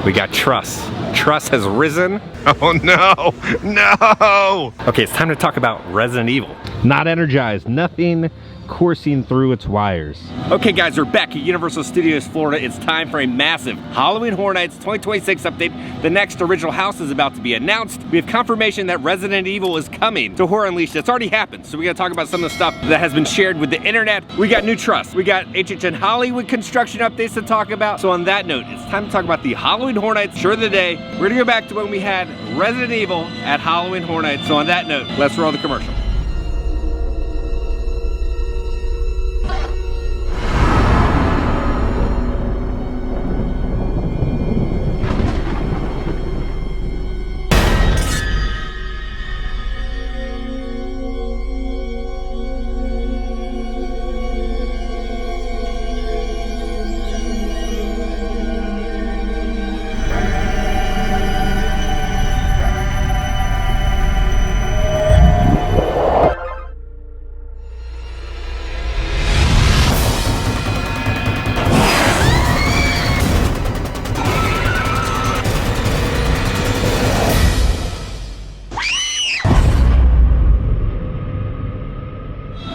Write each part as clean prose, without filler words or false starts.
We got Truss. Truss has risen. Oh no, no! Okay, it's time to talk about Resident Evil. Not energized, nothing coursing through its wires. Okay guys, we're back at Universal Studios Florida. It's time for a massive Halloween Horror Nights 2026 update. The next original house is about to be announced. We have confirmation that Resident Evil is coming to Horror Unleashed. It's already happened, so we gotta talk about some of the stuff that has been shared with the internet. We got new Truss. We got HHN Hollywood construction updates to talk about. So on that note, it's time to talk about the Halloween Horror Nights shirt of the day. We're gonna go back to when we had Resident Evil at Halloween Horror Nights. So on that note, let's roll the commercial.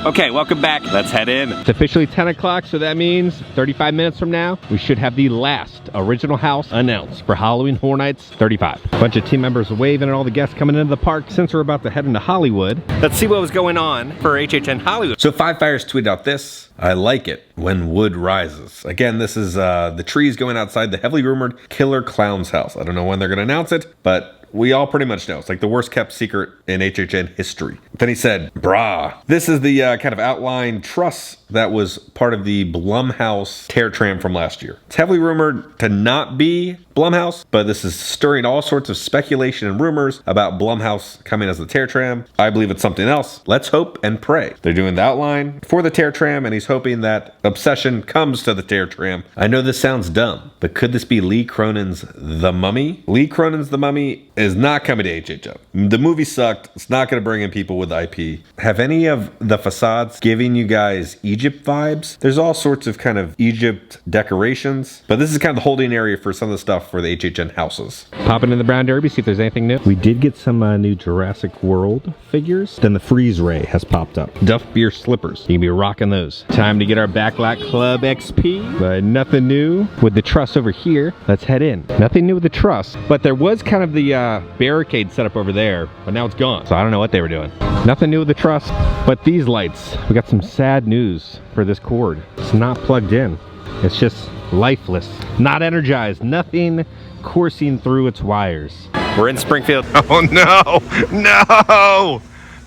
Okay, welcome back. Let's head in. It's officially 10 o'clock, so that means 35 minutes from now, we should have the last original house announced for Halloween Horror Nights 35. A bunch of team members waving at all the guests coming into the park. Since we're about to head into Hollywood, let's see what was going on for HHN Hollywood. So Five Fires tweeted out this: I like it when wood rises. Again, this is the trees going outside the heavily rumored Killer Clown's house. I don't know when they're going to announce it, but we all pretty much know. It's like the worst kept secret in HHN history. Then he said, brah. This is the kind of outline truss that was part of the Blumhouse tear tram from last year. It's heavily rumored to not be Blumhouse, but this is stirring all sorts of speculation and rumors about Blumhouse coming as the tear tram. I believe it's something else. Let's hope and pray. They're doing the outline for the tear tram, and he's hoping that Obsession comes to the tear tram. I know this sounds dumb, but could this be Lee Cronin's The Mummy? Lee Cronin's The Mummy is not coming to HHN. The movie sucked. It's not going to bring in people with IP. Have any of the facades giving you guys Egypt vibes? There's all sorts of kind of Egypt decorations, but this is kind of the holding area for some of the stuff for the HHN houses. Pop into the Brown Derby, see if there's anything new. We did get some new Jurassic World figures. Then the freeze ray has popped up. Duff Beer slippers. You can be rocking those. Time to get our Backlot Club XP, but nothing new with the truss over here. Let's head in. Nothing new with the truss, but there was kind of the barricade set up over there, but now it's gone. So I don't know what they were doing. Nothing new with the truss, but these lights. We got some sad news for this cord. It's not plugged in. It's just lifeless, not energized, nothing coursing through its wires. We're in Springfield. Oh no, no!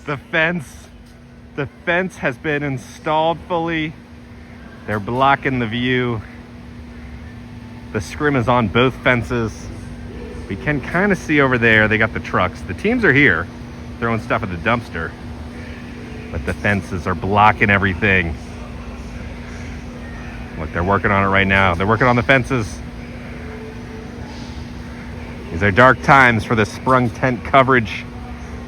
The fence has been installed fully. They're blocking the view. The scrim is on both fences. We can kind of see over there, they got the trucks. The teams are here, throwing stuff at the dumpster, but the fences are blocking everything. Look, they're working on it right now. They're working on the fences. These are dark times for the sprung tent coverage.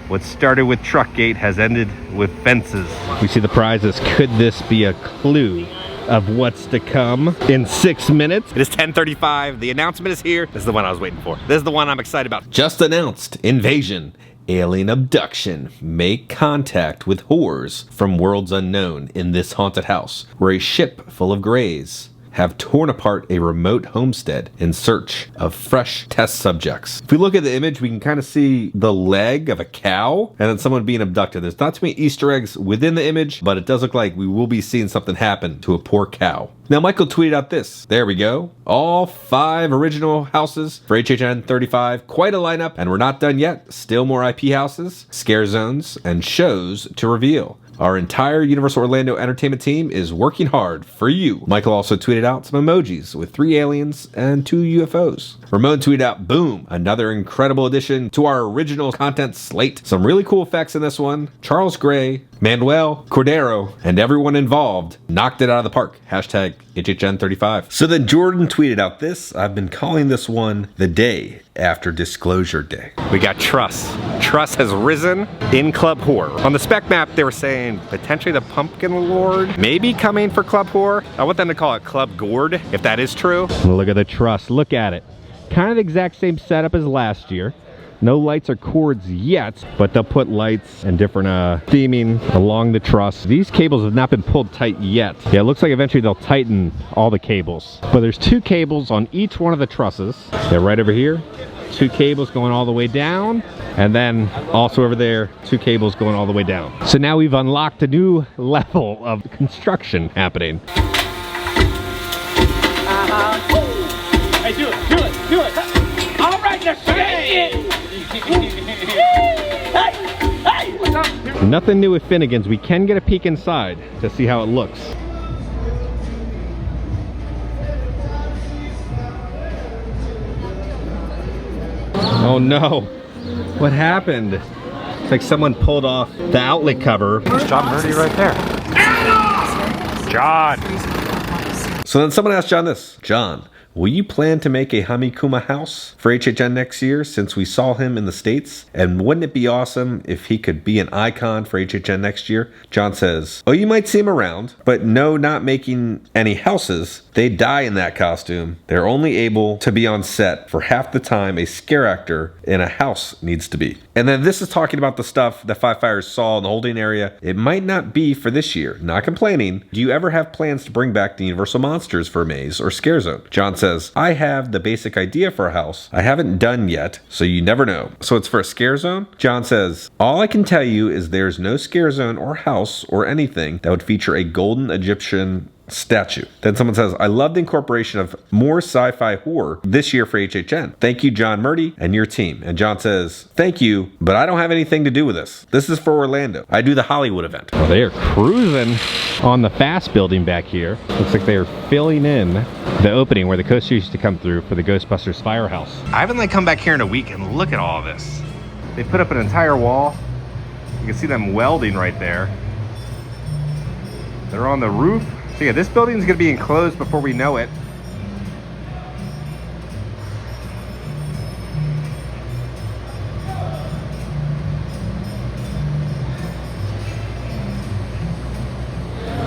What started with Truckgate has ended with fences. We see the prizes. Could this be a clue of what's to come in 6 minutes? It is 10:35. The announcement is here. This is the one I was waiting for. This is the one I'm excited about. Just announced. Invasion. Alien abduction. Make contact with horrors from worlds unknown in this haunted house, where a ship full of greys have torn apart a remote homestead in search of fresh test subjects. If we look at the image, we can kind of see the leg of a cow and then someone being abducted. There's not too many Easter eggs within the image, but it does look like we will be seeing something happen to a poor cow. Now, Michael tweeted out this. There we go. All 5 original houses for HHN 35. Quite a lineup, and we're not done yet. Still more IP houses, scare zones, and shows to reveal. Our entire Universal Orlando Entertainment team is working hard for you. Michael also tweeted out some emojis with 3 aliens and 2 UFOs. Ramon tweeted out, boom, another incredible addition to our original content slate. Some really cool effects in this one. Charles Gray, Manuel Cordero, and everyone involved knocked it out of the park. Hashtag HHN35. So then Jordan tweeted out this. I've been calling this one the day after Disclosure Day. We got Truss. Truss has risen in Club Horror. On the spec map, they were saying potentially the Pumpkin Lord maybe coming for Club Horror. I want them to call it Club Gourd, if that is true. Look at the truss. Look at it. Kind of the exact same setup as last year. No lights or cords yet, but they'll put lights and different theming along the truss. These cables have not been pulled tight yet. Yeah, it looks like eventually they'll tighten all the cables. But there's 2 cables on each one of the trusses. They're right over here. 2 cables going all the way down, and then also over there 2 cables going all the way down. So now we've unlocked a new level of construction happening. Hey, do it. All right, now shake it. Hey, what's up? Nothing new with Finnegan's. We can get a peek inside to see how it looks. Oh no, what happened? It's like someone pulled off the outlet cover. There's John Murdy right there. John! So then someone asked John this. John, will you plan to make a Hamikuma house for HHN next year since we saw him in the States? And wouldn't it be awesome if he could be an icon for HHN next year? John says, oh, you might see him around, but no, not making any houses. They die in that costume. They're only able to be on set for half the time a scare actor in a house needs to be. And then this is talking about the stuff that Five Fires saw in the holding area. It might not be for this year. Not complaining. Do you ever have plans to bring back the Universal Monsters for a maze or scare zone? John says, I have the basic idea for a house. I haven't done yet, so you never know. So it's for a scare zone? John says, all I can tell you is there's no scare zone or house or anything that would feature a golden Egyptian statue. Then someone says, I love the incorporation of more sci-fi horror this year for HHN. Thank you, John Murdy and your team. And John says, thank you, but I don't have anything to do with this. This is for Orlando. I do the Hollywood event. Well, they are cruising on the Fast building back here. Looks like they are filling in the opening where the coasters used to come through for the Ghostbusters firehouse. I haven't come back here in a week and look at all of this. They put up an entire wall. You can see them welding right there. They're on the roof. So yeah, this building is going to be enclosed before we know it.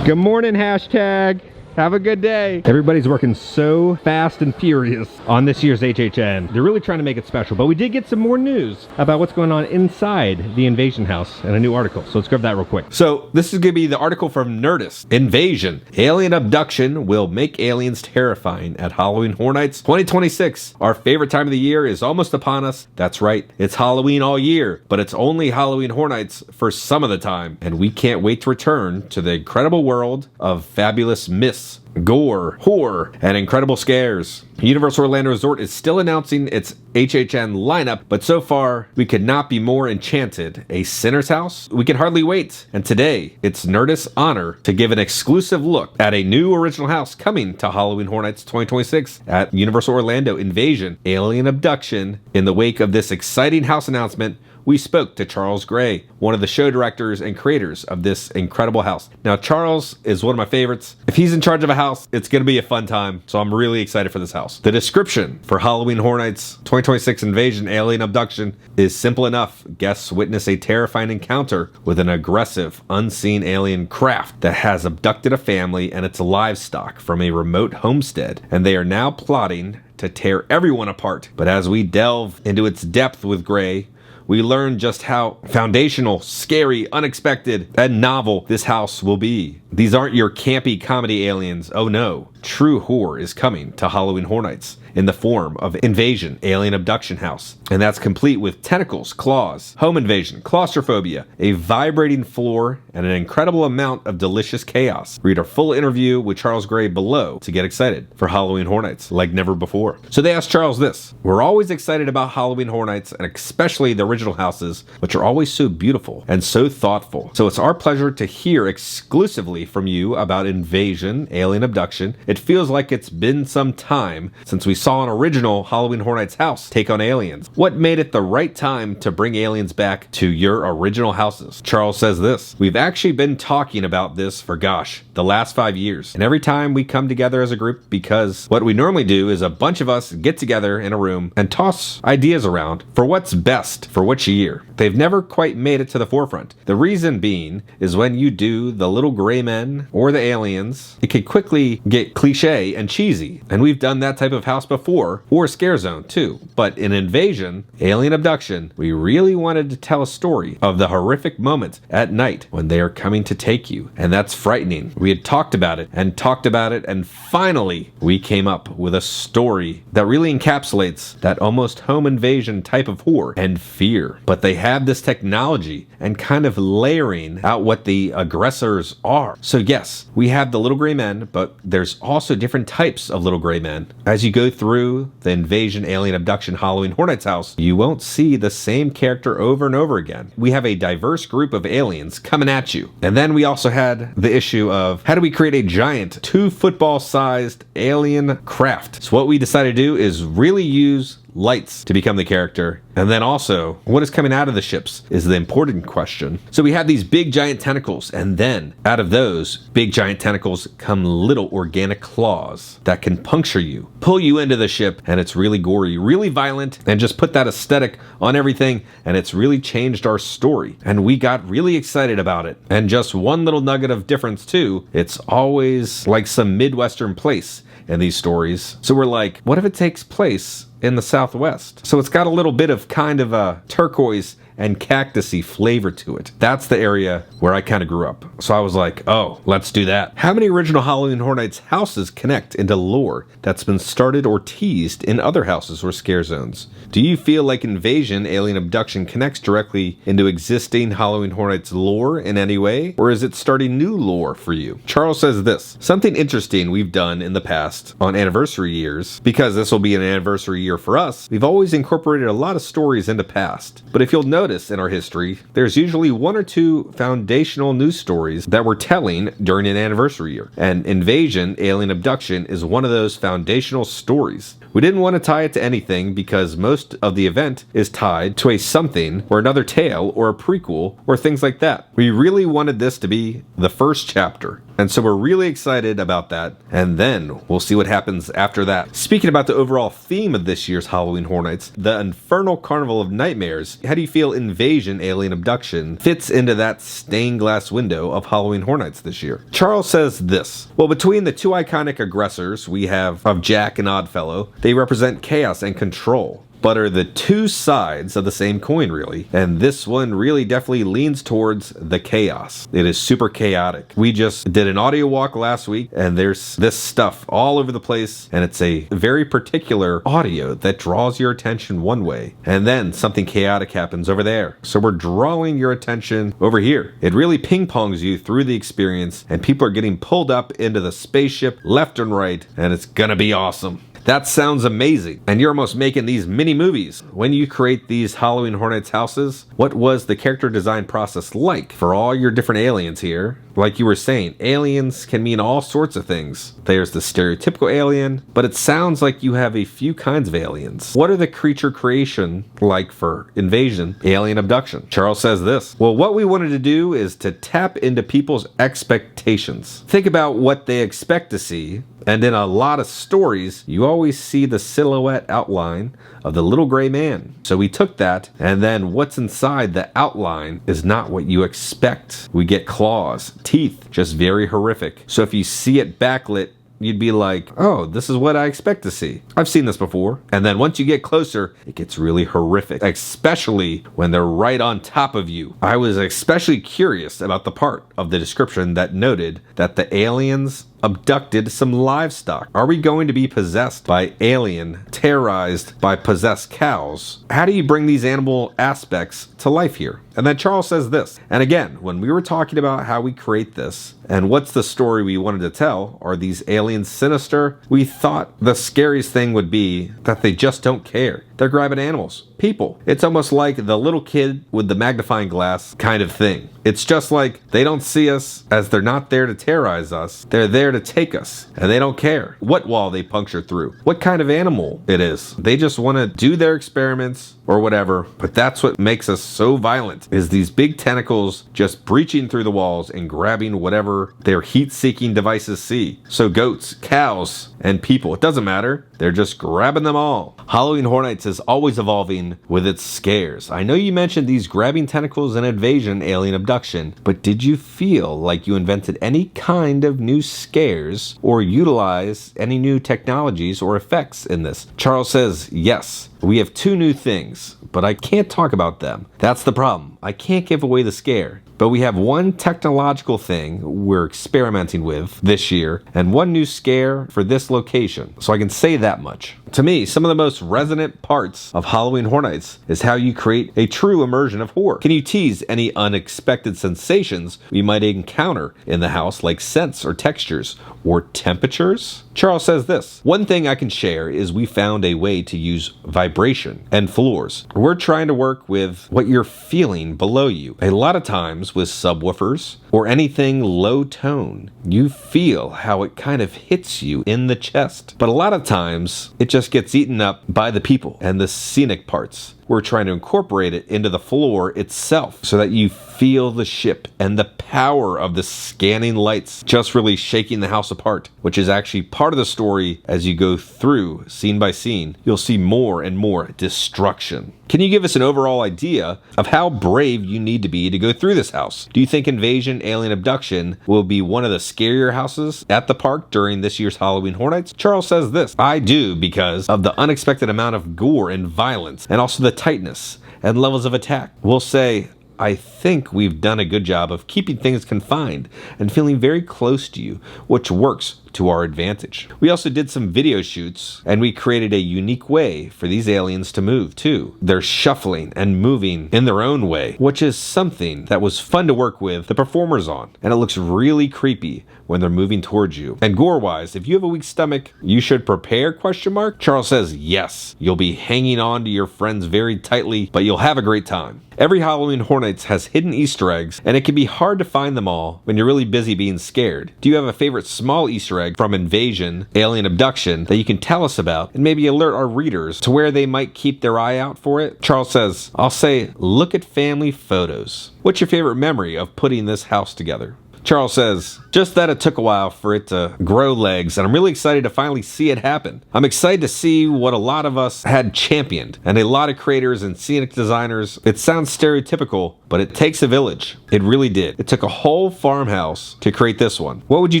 Good morning, hashtag. Have a good day. Everybody's working so fast and furious on this year's HHN. They're really trying to make it special, but we did get some more news about what's going on inside the Invasion House and a new article. So let's grab that real quick. So this is going to be the article from Nerdist. Invasion. Alien abduction will make aliens terrifying at Halloween Horror Nights 2026. Our favorite time of the year is almost upon us. That's right. It's Halloween all year, but it's only Halloween Horror Nights for some of the time. And we can't wait to return to the incredible world of fabulous myths, gore, horror, and incredible scares. Universal Orlando Resort is still announcing its HHN lineup, but so far, we could not be more enchanted. A Sinner's House? We can hardly wait. And today, it's Nerdist's honor to give an exclusive look at a new original house coming to Halloween Horror Nights 2026 at Universal Orlando Invasion, Alien Abduction. In the wake of this exciting house announcement, we spoke to Charles Gray, one of the show directors and creators of this incredible house. Now, Charles is one of my favorites. If he's in charge of a house, it's going to be a fun time, so I'm really excited for this house. The description for Halloween Horror Nights 2026 Invasion Alien Abduction is simple enough. Guests witness a terrifying encounter with an aggressive, unseen alien craft that has abducted a family and its livestock from a remote homestead, and they are now plotting to tear everyone apart. But as we delve into its depth with Gray, we learn just how foundational, scary, unexpected, and novel this house will be. These aren't your campy comedy aliens. Oh no. True horror is coming to Halloween Horror Nights in the form of Invasion Alien Abduction House. And that's complete with tentacles, claws, home invasion, claustrophobia, a vibrating floor, and an incredible amount of delicious chaos. Read our full interview with Charles Gray below to get excited for Halloween Horror Nights like never before. So they asked Charles this. We're always excited about Halloween Horror Nights, and especially the original houses, which are always so beautiful and so thoughtful. So it's our pleasure to hear exclusively from you about Invasion Alien Abduction. It feels like it's been some time since we saw an original Halloween Horror Nights house take on aliens. What made it the right time to bring aliens back to your original houses? Charles says this. We've actually been talking about this for, the last 5 years. And every time we come together as a group, because what we normally do is a bunch of us get together in a room and toss ideas around for what's best for which year. They've never quite made it to the forefront. The reason being is when you do the little gray men or the aliens, it could quickly get cliche and cheesy. And we've done that type of house before, or Scare Zone too. But in Invasion, Alien Abduction, we really wanted to tell a story of the horrific moment at night when they are coming to take you. And that's frightening. We had talked about it, and finally we came up with a story that really encapsulates that almost home invasion type of horror and fear. But they have this technology and kind of layering out what the aggressors are. So yes, we have the little gray men, but there's also different types of little gray men. As you go through the Invasion, Alien Abduction, Halloween Horror Nights house, you won't see the same character over and over again. We have a diverse group of aliens coming at you. And then we also had the issue of how do we create a giant 2 football-sized alien craft? So what we decided to do is really use lights to become the character. And then also, what is coming out of the ships is the important question. So we have these big giant tentacles, and then out of those big giant tentacles come little organic claws that can puncture you, pull you into the ship, and it's really gory, really violent, and just put that aesthetic on everything, and it's really changed our story. And we got really excited about it. And just one little nugget of difference too, it's always like some Midwestern place in these stories. So we're like, what if it takes place in the Southwest? So it's got a little bit of kind of a turquoise and cactusy flavor to it. That's the area where I kind of grew up. So I was like, oh, let's do that. How many original Halloween Horror Nights houses connect into lore that's been started or teased in other houses or scare zones? Do you feel like Invasion, Alien Abduction connects directly into existing Halloween Horror Nights lore in any way? Or is it starting new lore for you? Charles says this, something interesting we've done in the past on anniversary years, because this will be an anniversary year for us, we've always incorporated a lot of stories into past. But if you'll notice in our history, there's usually 1 or 2 foundational news stories that we're telling during an anniversary year. And Invasion, Alien Abduction is one of those foundational stories. We didn't want to tie it to anything because most of the event is tied to a something or another tale or a prequel or things like that. We really wanted this to be the first chapter. And so we're really excited about that. And then we'll see what happens after that. Speaking about the overall theme of this year's Halloween Horror Nights, the Infernal Carnival of Nightmares, how do you feel Invasion, Alien Abduction fits into that stained glass window of Halloween Horror Nights this year? Charles says this, well, between the 2 iconic aggressors we have of Jack and Oddfellow, they represent chaos and control, but are the 2 sides of the same coin, really. And this one really definitely leans towards the chaos. It is super chaotic. We just did an audio walk last week, and there's this stuff all over the place, and it's a very particular audio that draws your attention one way, and then something chaotic happens over there. So we're drawing your attention over here. It really ping-pongs you through the experience, and people are getting pulled up into the spaceship left and right, and it's gonna be awesome. That sounds amazing. And you're almost making these mini movies. When you create these Halloween Horror Nights houses, what was the character design process like for all your different aliens here? Like you were saying, aliens can mean all sorts of things. There's the stereotypical alien, but it sounds like you have a few kinds of aliens. What are the creature creation like for Invasion, Alien Abduction? Charles says this, well, what we wanted to do is to tap into people's expectations. Think about what they expect to see, and in a lot of stories, you always see the silhouette outline of the little gray man. So we took that, and then what's inside the outline is not what you expect. We get claws, teeth, just very horrific. So if you see it backlit, you'd be like, oh, this is what I expect to see. I've seen this before. And then once you get closer, it gets really horrific, especially when they're right on top of you. I was especially curious about the part of the description that noted that the aliens abducted some livestock. Are we going to be possessed by alien, terrorized by possessed cows? How do you bring these animal aspects to life here? And then Charles says this, and again, when we were talking about how we create this and what's the story we wanted to tell, are these aliens sinister? We thought the scariest thing would be that they just don't care. They're grabbing animals, people. It's almost like the little kid with the magnifying glass kind of thing. It's just like they don't see us as they're not there to terrorize us. They're there there to take us, and they don't care what wall they puncture through, what kind of animal it is. They just want to do their experiments or whatever, but that's what makes us so violent, is these big tentacles just breaching through the walls and grabbing whatever their heat-seeking devices see. So goats, cows, and people, it doesn't matter. They're just grabbing them all. Halloween Horror Nights is always evolving with its scares. I know you mentioned these grabbing tentacles and invasion, alien abduction, but did you feel like you invented any kind of new scares or utilize any new technologies or effects in this? Charles says, yes, we have 2 new things, but I can't talk about them. That's the problem. I can't give away the scare. But we have 1 technological thing we're experimenting with this year and 1 new scare for this location. So I can say that much. To me, some of the most resonant parts of Halloween Horror Nights is how you create a true immersion of horror. Can you tease any unexpected sensations we might encounter in the house, like scents or textures or temperatures? Charles says this: one thing I can share is we found a way to use vibration and floors. We're trying to work with what you're feeling below you. A lot of times with subwoofers or anything low tone, you feel how it kind of hits you in the chest. But a lot of times it just gets eaten up by the people and the scenic parts. We're trying to incorporate it into the floor itself so that you feel the ship and the power of the scanning lights just really shaking the house apart, which is actually part of the story. As you go through scene by scene, you'll see more and more destruction. Can you give us an overall idea of how brave you need to be to go through this house? Do you think Invasion Alien Abduction will be one of the scarier houses at the park during this year's Halloween Horror Nights? Charles says this: I do, because of the unexpected amount of gore and violence, and also the tightness and levels of attack. We'll say, I think we've done a good job of keeping things confined and feeling very close to you, which works to our advantage. We also did some video shoots, and we created a unique way for these aliens to move too. They're shuffling and moving in their own way, which is something that was fun to work with the performers on, and it looks really creepy when they're moving towards you. And gore-wise, if you have a weak stomach, you should prepare, ? Charles says yes. You'll be hanging on to your friends very tightly, but you'll have a great time. Every Halloween Horror Nights has hidden Easter eggs, and it can be hard to find them all when you're really busy being scared. Do you have a favorite small Easter egg from Invasion Alien Abduction that you can tell us about and maybe alert our readers to where they might keep their eye out for it? Charles says, I'll say, look at family photos. What's your favorite memory of putting this house together? Charles says, just that it took a while for it to grow legs, and I'm really excited to finally see it happen. I'm excited to see what a lot of us had championed, and a lot of creators and scenic designers. It sounds stereotypical, but it takes a village. It really did. It took a whole farmhouse to create this one. What would you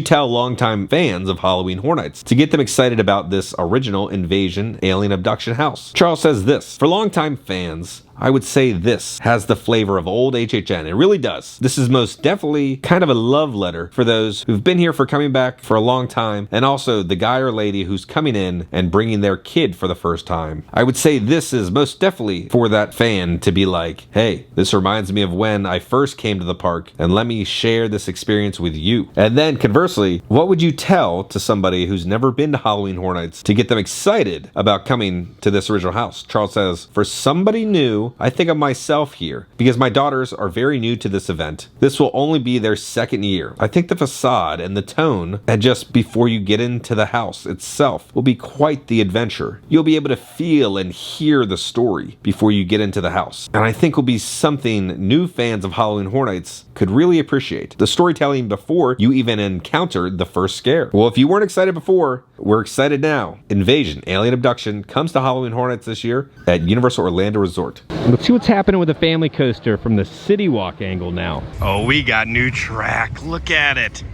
tell longtime fans of Halloween Horror Nights to get them excited about this original Invasion Alien Abduction house? Charles says this: for longtime fans, I would say this has the flavor of old HHN. It really does. This is most definitely kind of a love letter for those who've been here for coming back for a long time, and also the guy or lady who's coming in and bringing their kid for the first time. I would say this is most definitely for that fan to be like, hey, this reminds me of when I first came to the park, and let me share this experience with you. And then conversely, what would you tell to somebody who's never been to Halloween Horror Nights to get them excited about coming to this original house? Charles says, for somebody new, I think of myself here because my daughters are very new to this event. This will only be their second year. I think the facade and the tone, and just before you get into the house itself, will be quite the adventure. You'll be able to feel and hear the story before you get into the house. And I think will be something new fans of Halloween Horror Nights could really appreciate. The storytelling before you even encountered the first scare. Well, if you weren't excited before, we're excited now. Invasion Alien Abduction comes to Halloween Horror Nights this year at Universal Orlando Resort. Let's see what's happening with the family coaster from the City Walk angle now. Oh, we got new track. Look at it.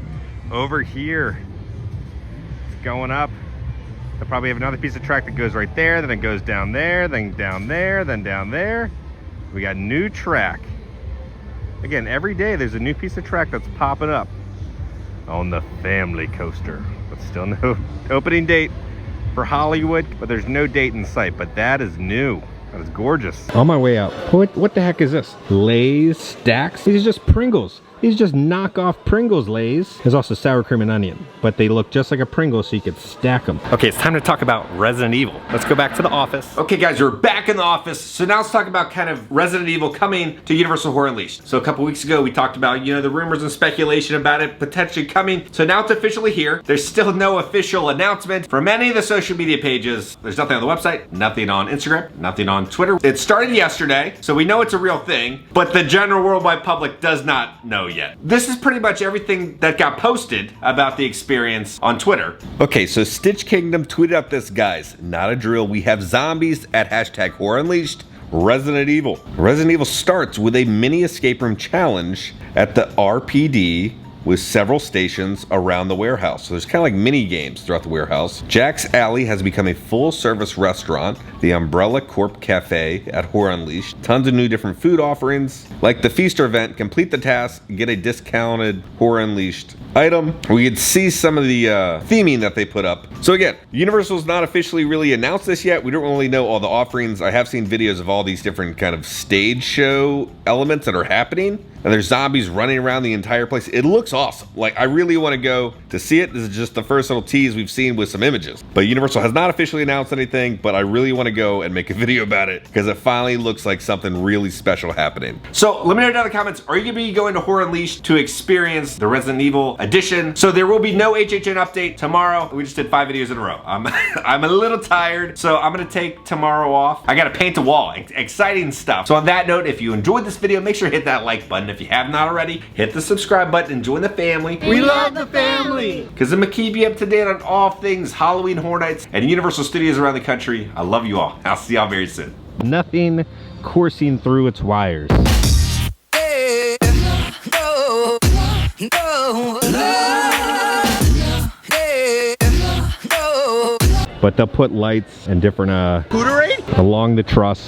Over here. It's going up. They'll probably have another piece of track that goes right there, then it goes down there, then down there, then down there. We got new track. Again, every day there's a new piece of track that's popping up on the family coaster. But still no opening date for Hollywood, but there's no date in sight. But that is new. That is gorgeous. On my way out, what the heck is this? Lay's stacks? These are just Pringles. These just knockoff Pringles Lays. There's also sour cream and onion, but they look just like a Pringle, so you could stack them. Okay, it's time to talk about Resident Evil. Let's go back to the office. Okay guys, we're back in the office. So now let's talk about kind of Resident Evil coming to Universal Horror Unleashed. So a couple weeks ago, we talked about, you know, the rumors and speculation about it potentially coming. So now it's officially here. There's still no official announcement from any of the social media pages. There's nothing on the website, nothing on Instagram, nothing on Twitter. It started yesterday, so we know it's a real thing, but the general worldwide public does not know yet. This is pretty much everything that got posted about the experience on Twitter. Okay, so Stitch Kingdom tweeted out this, guys, not a drill. We have zombies at hashtag Horror Unleashed. Resident Evil. Resident Evil starts with a mini escape room challenge at the RPD with several stations around the warehouse. So there's kind of like mini games throughout the warehouse. Jack's Alley has become a full-service restaurant. The Umbrella Corp Cafe at Horror Unleashed. Tons of new different food offerings. Like the Feaster event, complete the task, get a discounted Horror Unleashed item. We could see some of the theming that they put up. So again, Universal's not officially really announced this yet. We don't really know all the offerings. I have seen videos of all these different kind of stage show elements that are happening. And there's zombies running around the entire place. It looks awesome. Like, I really want to go to see it. This is just the first little tease we've seen with some images. But Universal has not officially announced anything, but I really want to go and make a video about it because it finally looks like something really special happening. So let me know down in the comments, are you gonna be going to Horror Unleashed to experience the Resident Evil edition? So there will be no HHN update tomorrow. We just did 5 videos in a row. I'm a little tired, so I'm gonna take tomorrow off. I gotta paint a wall, exciting stuff. So on that note, if you enjoyed this video, make sure to hit that like button. If you have not already, hit the subscribe button and join the family. We love the family! Because I'm gonna keep you up to date on all things Halloween Horror Nights and Universal Studios around the country. I love you all. I'll see y'all very soon. Nothing coursing through its wires. But they'll put lights and different along the truss